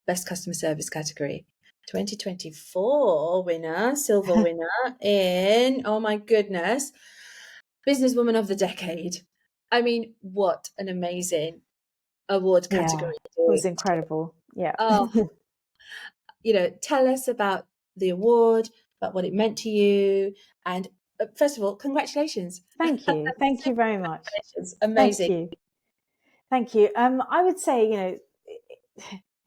Best Customer Service category. 2024 winner, silver winner in, oh my goodness, Businesswoman of the Decade. I mean, what an amazing award Yeah, category. it was incredible. Yeah. Oh, tell us about the award, about what it meant to you. And first of all, congratulations. Thank you. Thank you Super very much. congratulations. Thank Amazing. you. Thank you. I would say,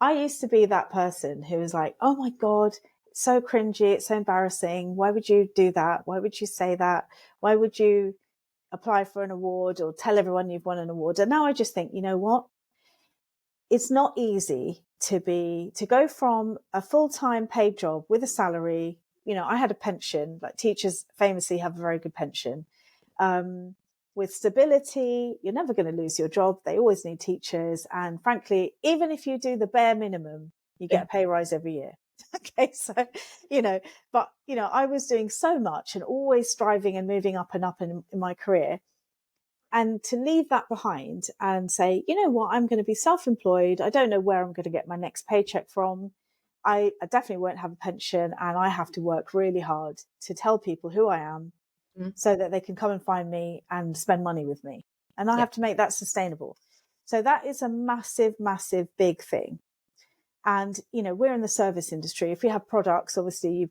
I used to be that person who was like, oh my God, so cringy, it's so embarrassing. Why would you do that? Why would you say that? Why would you apply for an award or tell everyone you've won an award? And now I just think, you know what? It's not easy to go from a full-time paid job with a salary. I had a pension, like teachers famously have a very good pension. With stability, you're never going to lose your job. They always need teachers. And frankly, even if you do the bare minimum, you get a pay rise every year. Okay. So, but, I was doing so much and always striving and moving up and up in my career. And to leave that behind and say, you know what, I'm going to be self-employed. I don't know where I'm going to get my next paycheck from. I definitely won't have a pension, and I have to work really hard to tell people who I am so that they can come and find me and spend money with me. And I have to make that sustainable. So that is a massive, massive, big thing. And, we're in the service industry. If you have products, obviously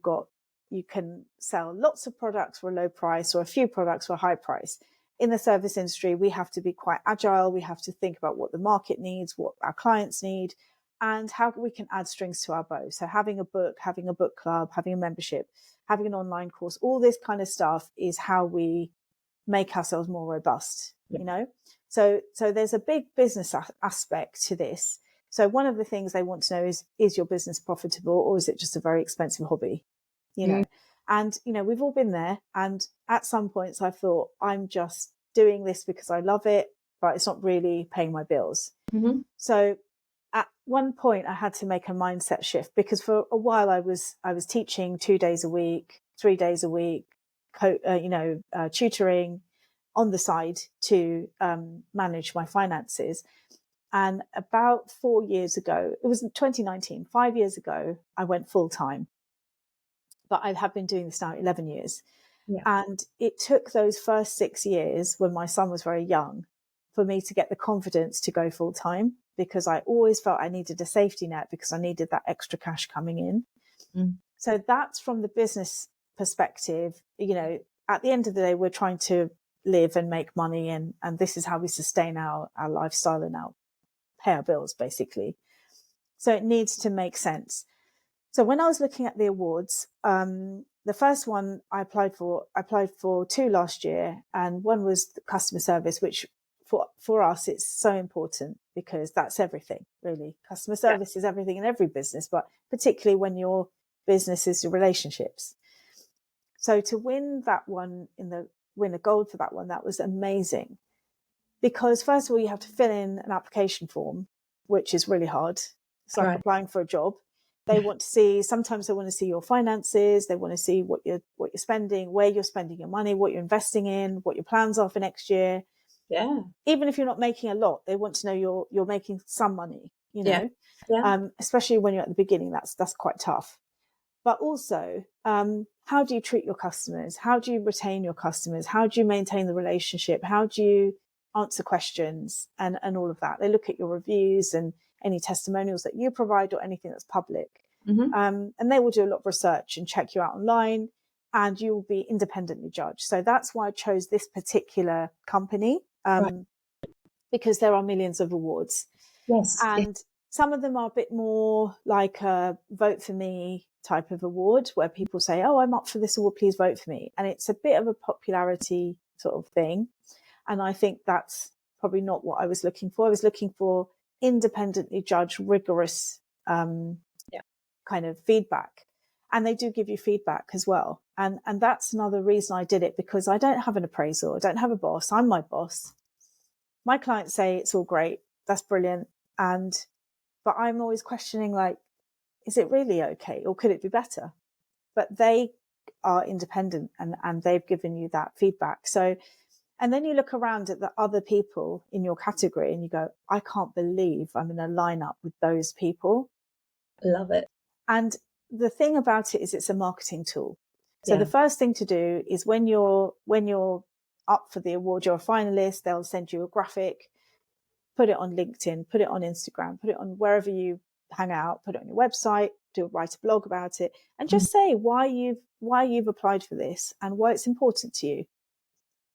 you can sell lots of products for a low price or a few products for a high price. In the service industry, we have to be quite agile. We have to think about what the market needs, what our clients need, and how we can add strings to our bow. So having a book club, having a membership, having an online course, all this kind of stuff is how we make ourselves more robust, So there's a big business aspect to this. So one of the things they want to know is your business profitable, or is it just a very expensive hobby? And, we've all been there. And at some points I thought, I'm just doing this because I love it, but it's not really paying my bills. Mm-hmm. So at one point I had to make a mindset shift, because for a while I was teaching 2 days a week, 3 days a week, tutoring on the side to manage my finances. And about 4 years ago, it was in 2019, 5 years ago, I went full time. But I have been doing this now 11 years. Yeah. And it took those first 6 years when my son was very young for me to get the confidence to go full time, because I always felt I needed a safety net, because I needed that extra cash coming in. So that's from the business perspective. At the end of the day, we're trying to live and make money, and this is how we sustain our lifestyle and pay our bills, basically. So it needs to make sense. So when I was looking at the awards, the first one I applied for 2 last year, and one was the customer service, which for us, it's so important, because that's everything, really. Customer service is everything in every business, but particularly when your business is your relationships. So to win that one, win a gold for that one, that was amazing. Because first of all, you have to fill in an application form, which is really hard. It's like applying for a job. They want to see, sometimes they want to see your finances. They want to see what you're spending, where you're spending your money, what you're investing in, what your plans are for next year. Yeah. Even if you're not making a lot, they want to know you're making some money, Yeah. Especially when you're at the beginning, that's quite tough. But also, how do you treat your customers? How do you retain your customers? How do you maintain the relationship? How do you answer questions and all of that? They look at your reviews and any testimonials that you provide or anything that's public. And they will do a lot of research and check you out online, and you will be independently judged. So that's why I chose this particular company, because there are millions of awards. Yes. And some of them are a bit more like a vote for me type of award, where people say, oh, I'm up for this award, please vote for me. And it's a bit of a popularity sort of thing. And I think that's probably not what I was looking for. I was looking for independently judged, rigorous kind of feedback. And they do give you feedback as well. And that's another reason I did it, because I don't have an appraisal. I don't have a boss. I'm my boss. My clients say it's all great. That's brilliant. But I'm always questioning, like, is it really okay? Or could it be better? But they are independent, and they've given you that feedback. So, and then you look around at the other people in your category and you go, I can't believe I'm in a lineup with those people. Love it. And the thing about it is, it's a marketing tool. So the first thing to do is, when you're up for the award, you're a finalist, they'll send you a graphic, put it on LinkedIn, put it on Instagram, put it on wherever you hang out, put it on your website, write a blog about it, and just say why you've applied for this and why it's important to you.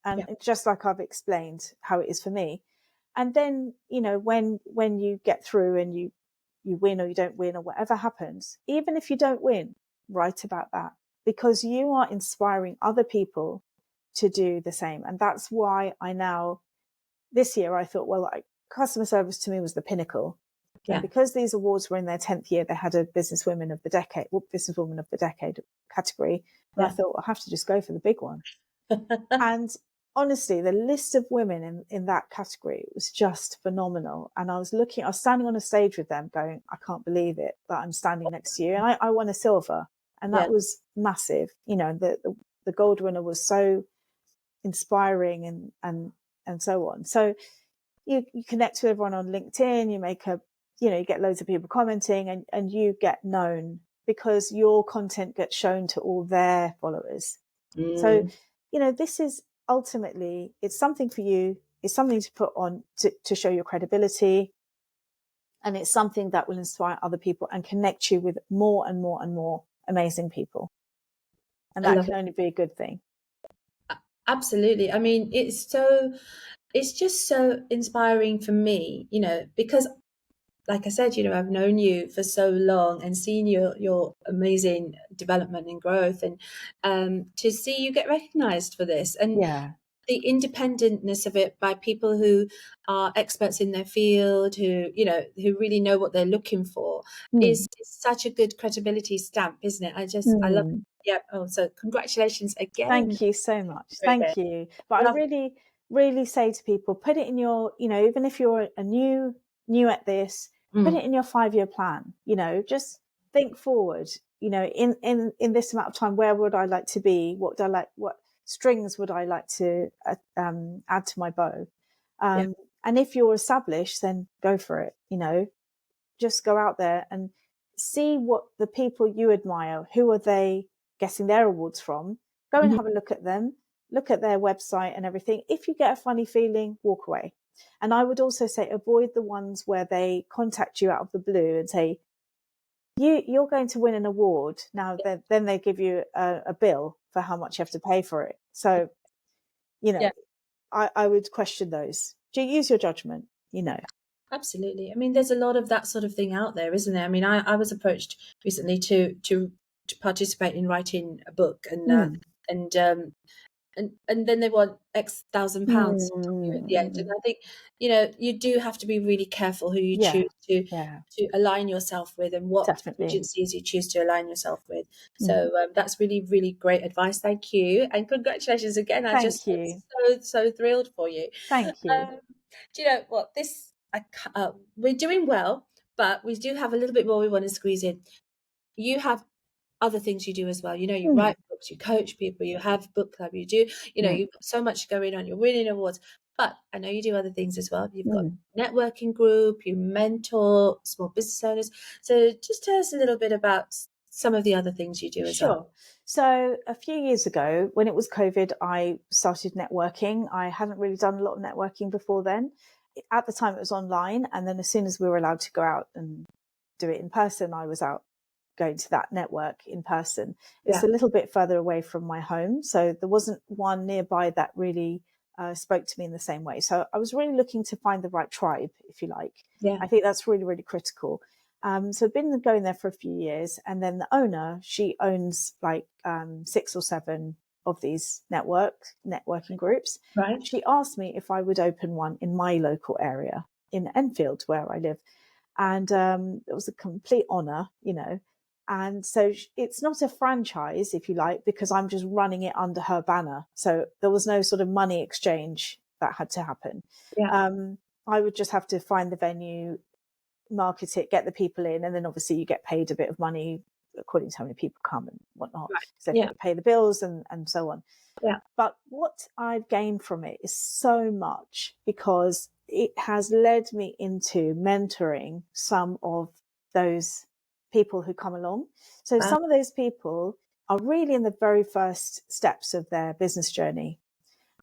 And just like I've explained how it is for me. And then, when you get through and you win or you don't win or whatever happens, even if you don't win, write about that, because you are inspiring other people to do the same. And that's why this year I thought, well, customer service to me was the pinnacle. And Yeah. because these awards were in their 10th year, they had a Businesswoman of the Decade category. And I Yeah. thought, I'll have to just go for the big one. And honestly, the list of women in that category was just phenomenal. And I was standing on a stage with them going, I can't believe it that I'm standing next to you. And I won a silver. And Yeah. that was massive. You know, the gold winner was so inspiring and so on. So you connect with everyone on LinkedIn, you get loads of people commenting, and you get known because your content gets shown to all their followers. So, Mm. this is ultimately, it's something for you. It's something to put on to show your credibility. And it's something that will inspire other people and connect you with more and more and more amazing people. And I that love can it. only be a good thing. Absolutely. I mean, it's just so inspiring for me, because like I said, I've known you for so long and seen your amazing development and growth, and to see you get recognized for this, and Yeah. the independentness of it by people who are experts in their field, who really know what they're looking for, Mm. is such a good credibility stamp, isn't it? I love it. Mm. Yeah. Oh, so congratulations again. Thank you so much. Again. Thank you. But I Love it. really, really say to people, put it in your, even if you're new at this, put Mm. it in your 5-year plan. Just think forward. In this amount of time, where would I like to be? What strings would I like to add to my bow? Yeah. And if you're established, then go for it. Just go out there and see what the people you admire, who are they getting their awards from? Go and Mhm. have a look at them, look at their website and everything. If you get a funny feeling, walk away. And I would also say avoid the ones where they contact you out of the blue and say, you're going to win an award. Now, then they give you a bill for how much you have to pay for it. So, you know, Yeah. I would question those. Do you use your judgment? Absolutely. I mean, there's a lot of that sort of thing out there, isn't there? I mean, I was approached recently to participate in writing a book, Mm. and and then they want X thousand pounds from you at the end. And Mm. I think, you do have to be really careful who you Yeah, choose to yeah, align yourself with, and what definitely. agencies you choose to align yourself with. Mm. So that's really, really great advice. Thank you. And congratulations again. I Thank just you. so thrilled for you. Thank you. Do you know what? We're doing well, but we do have a little bit more we want to squeeze in. You have other things you do as well. You Mm. write books, you coach people, you have book club, you do, Mm. you've got so much going on, you're winning awards, but I know you do other things as well. You've got Mm. networking group, you mentor small business owners. So just tell us a little bit about some of the other things you do as well. Sure. So a few years ago, when it was COVID, I started networking. I hadn't really done a lot of networking before then. At the time, it was online. And then as soon as we were allowed to go out and do it in person, I was out going to that network in person. It's Yeah. a little bit further away from my home. So there wasn't one nearby that really spoke to me in the same way. So I was really looking to find the right tribe, if you like. Yeah. I think that's really, really critical. So I've been going there for a few years, and then the owner, she owns like 6 or 7 of these networking groups. Right. And she asked me if I would open one in my local area in Enfield, where I live. And it was a complete honor. And so it's not a franchise, if you like, because I'm just running it under her banner. So there was no sort of money exchange that had to happen. Yeah. I would just have to find the venue, market it, get the people in, and then obviously you get paid a bit of money according to how many people come and whatnot. Right. So they've got Yeah. to pay the bills and so on. Yeah. But what I've gained from it is so much, because it has led me into mentoring some of those people who come along. So Wow. some of those people are really in the very first steps of their business journey.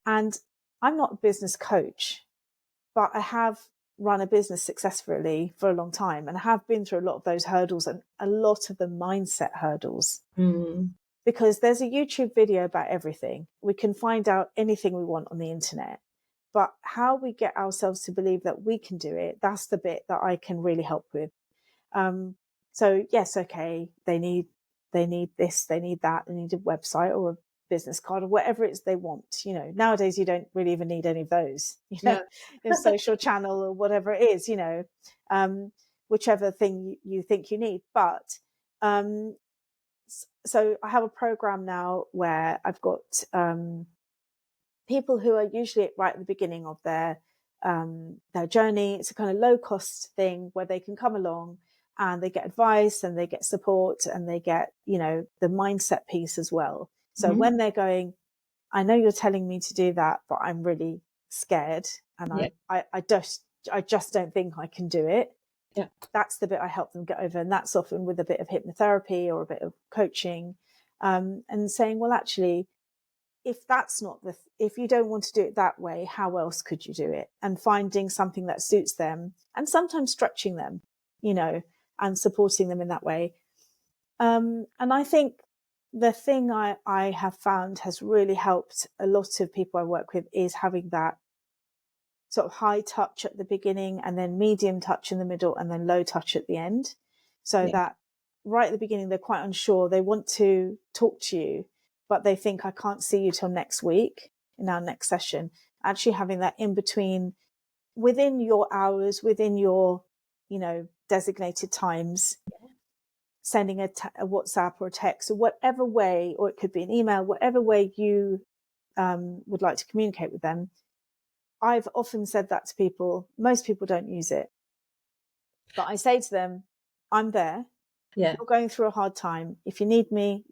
And I'm not a business coach, but I have run a business successfully for a long time, and I have been through a lot of those hurdles, and a lot of the mindset hurdles, Mm. because there's a YouTube video about everything. We can find out anything we want on the internet, but how we get ourselves to believe that we can do it, that's the bit that I can really help with. So yes, okay, they need they need this, they need that, they need a website or a business card or whatever it is they want. Nowadays you don't really even need any of those, Yeah. a social channel or whatever it is, whichever thing you think you need. But so I have a program now where I've got people who are usually right at the beginning of their journey. It's a kind of low cost thing where they can come along and they get advice and they get support and they get, the mindset piece as well. So when they're going, I know you're telling me to do that, but I'm really scared and Yeah. I just don't think I can do it. Yeah. That's the bit I help them get over. And that's often with a bit of hypnotherapy or a bit of coaching, and saying, well, actually, if that's not if you don't want to do it that way, how else could you do it? And finding something that suits them and sometimes stretching them, and supporting them in that way. And I think the thing I have found has really helped a lot of people I work with is having that sort of high touch at the beginning and then medium touch in the middle and then low touch at the end. So that right at the beginning, they're quite unsure. They want to talk to you, but they think, I can't see you till next week in our next session. Actually having that in between within your hours, within your, designated times, sending a WhatsApp or a text or whatever way, or it could be an email, whatever way you would like to communicate with them. I've often said that to people. Most people don't use it. But I say to them, I'm there. Yeah. You're going through a hard time. If you need me,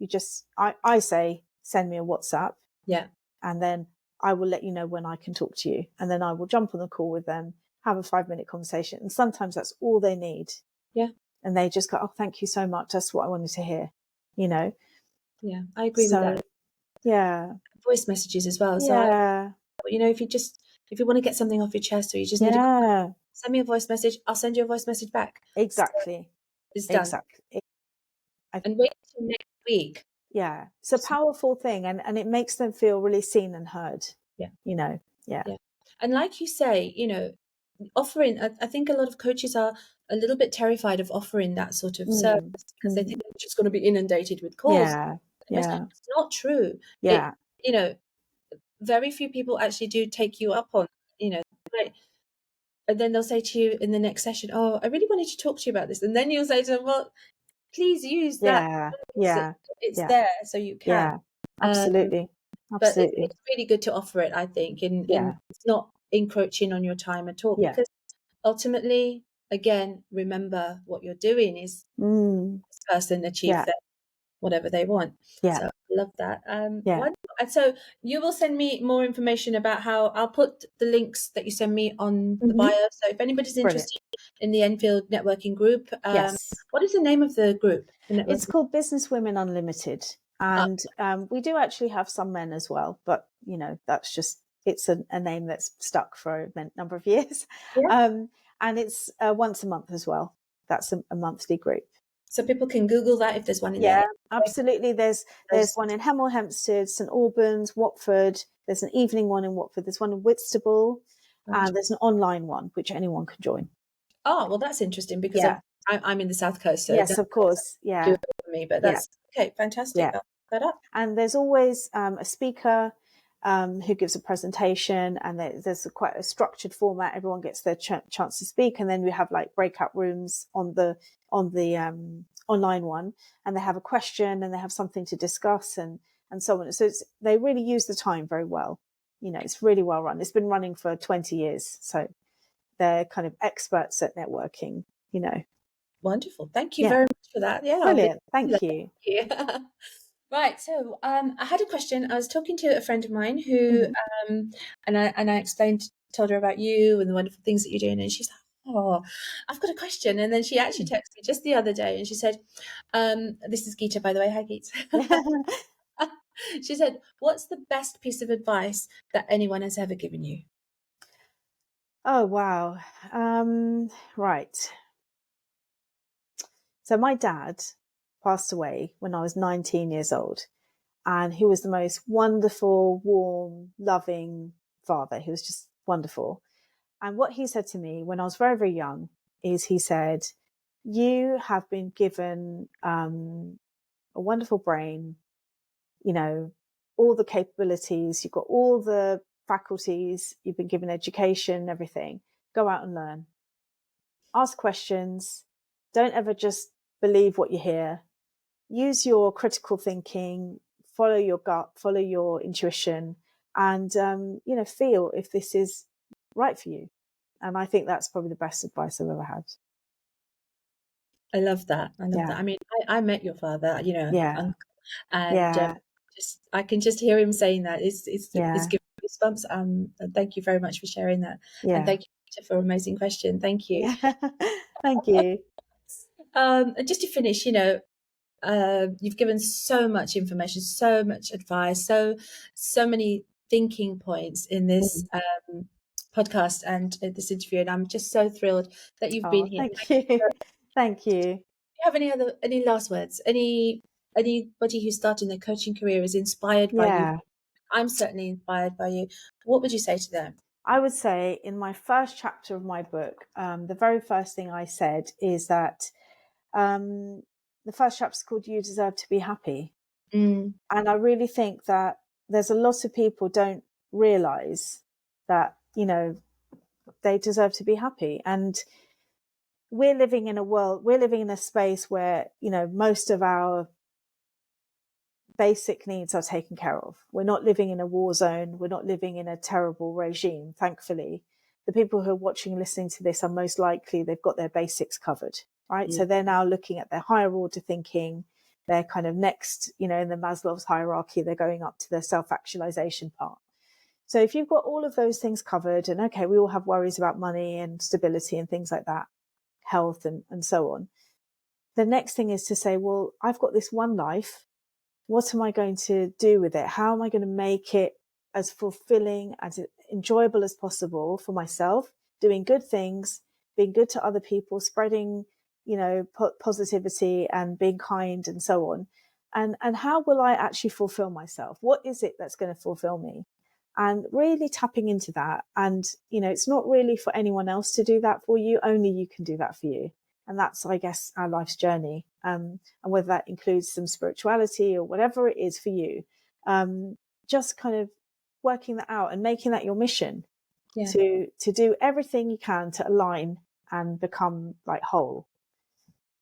I say, send me a WhatsApp. Yeah. And then I will let you know when I can talk to you. And then I will jump on the call with them, have a 5-minute conversation. And sometimes that's all they need. Yeah. And they just go, oh, thank you so much. That's what I wanted to hear, Yeah. I agree with that. Yeah. Voice messages as well. Yeah. So, if you want to get something off your chest or you just need to send me a voice message, I'll send you a voice message back. Exactly. So it's done. Exactly. And wait until next week. Yeah. It's a powerful thing and it makes them feel really seen and heard. Yeah. Yeah. And like you say, offering, I think a lot of coaches are a little bit terrified of offering that sort of service because they think they're just going to be inundated with calls. Yeah. Yeah. It's not true. Yeah. Very few people actually do take you up on, right. And then they'll say to you in the next session, oh, I really wanted to talk to you about this. And then you'll say to them, well, please use that. Yeah. It's there so you can. Yeah. Absolutely. But it's really good to offer it, I think. It's not encroaching on your time at all. Yeah. Because ultimately, again, remember what you're doing is this person achieve whatever they want. Yeah. So I love that. Wonderful. And so you will send me more information about how I'll put the links that you send me on the bio. So if anybody's interested in the Enfield networking group, what is the name of the group? It's called Business Women Unlimited. And we do actually have some men as well, but that's just, it's a name that's stuck for a number of years. Yeah. And it's once a month as well. That's a monthly group. So people can Google that if there's one in there. Absolutely. There's one in Hemel Hempstead, St Albans, Watford. There's an evening one in Watford. There's one in Whitstable, and there's an online one which anyone can join. Oh, well, that's interesting because I'm in the South Coast. So yes, of course. Yeah. Do it for me, but that's okay. Fantastic. Yeah. I'll look that up. And there's always a speaker who gives a presentation, and there's quite a structured format. Everyone gets their chance to speak, and then we have like breakout rooms on the online one, and they have a question and they have something to discuss and so on. So they really use the time very well. It's really well run. It's been running for 20 years, so they're kind of experts at networking. Wonderful. Thank you very much for that. Yeah, brilliant. Thank you. Right. So I had a question. I was talking to a friend of mine who, and I told her about you and the wonderful things that you're doing, and she's like, "Oh, I've got a question." And then she actually texted me just the other day, and she said, "This is Geeta, by the way. Hi, Geeta." She said, "What's the best piece of advice that anyone has ever given you?" Oh wow! Right. So my dad passed away when I was 19 years old. And he was the most wonderful, warm, loving father. He was just wonderful. And what he said to me when I was very, very young is he said, you have been given a wonderful brain, you know, all the capabilities, you've got all the faculties, you've been given education, everything. Go out and learn. Ask questions. Don't ever just believe what you hear. Use your critical thinking, follow your gut, follow your intuition, and, feel if this is right for you. And I think that's probably the best advice I've ever had. I love that. I love that. Yeah. I mean, I met your father, Yeah. and Yeah. just I can just hear him saying that. It's Yeah. giving me goosebumps. And thank you very much for sharing that, and Yeah. thank you Peter, for an amazing question. Thank you. Yeah. Thank you. And just to finish, you've given so much information, so much advice, so many thinking points in this Mm. podcast and this interview, and I'm just so thrilled that you've been Oh, here. thank you. Thank you. Do you have any last words? Anybody who's starting their coaching career is inspired by you? Yeah. I'm certainly inspired by you. What would you say to them? I would say in my first chapter of my book, the very first thing I said is that the first chapter is called You Deserve to Be Happy. Mm, And I really think that there's a lot of people don't realize that, they deserve to be happy. And we're living in a space where, most of our basic needs are taken care of. We're not living in a war zone. We're not living in a terrible regime, thankfully. The people who are watching and listening to this are most likely they've got their basics covered, right? mm, So they're now looking at their higher order thinking. They're kind of next, in the Maslow's hierarchy, they're going up to their self-actualization part. So if you've got all of those things covered, and okay, we all have worries about money and stability and things like that, health and so on. The next thing is to say, well, I've got this one life. What am I going to do with it? How am I going to make it as fulfilling, as enjoyable as possible for myself, doing good things, being good to other people, spreading, positivity and being kind and so on. And how will I actually fulfill myself? What is it that's going to fulfill me? And really tapping into that. And, it's not really for anyone else to do that for you. Only you can do that for you. And that's, I guess, our life's journey. And whether that includes some spirituality or whatever it is for you, just kind of working that out and making that your mission yeah. to do everything you can to align and become like whole.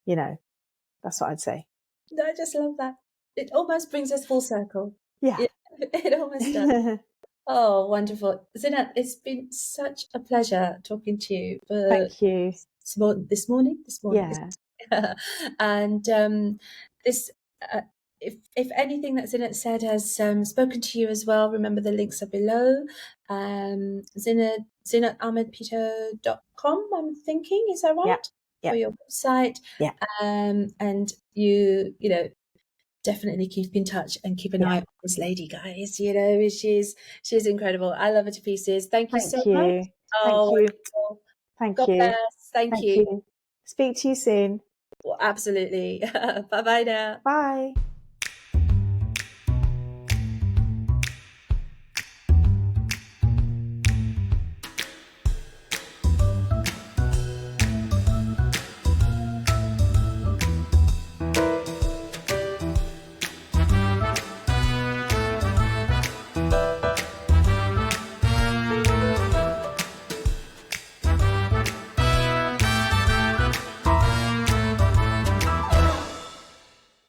That's what I'd say. I just love that. It almost brings us full circle. Yeah. It almost does. Oh, wonderful. Zeenat, it's been such a pleasure talking to you Thank you. this morning. Yeah. And this, if anything that Zeenat said has spoken to you as well, remember the links are below. Zeenatahmedpeto.com, I'm thinking, is that Yeah. right? Yeah. For your website. Yeah. And you definitely keep in touch and keep an Yeah. eye on this lady, guys. She's incredible. I love her to pieces. Thank you so Thank much. you. Thank Oh, you. wonderful. Thank God you. bless. Thank Thank you. you. Speak to you soon. Well, absolutely. Bye bye now. Bye.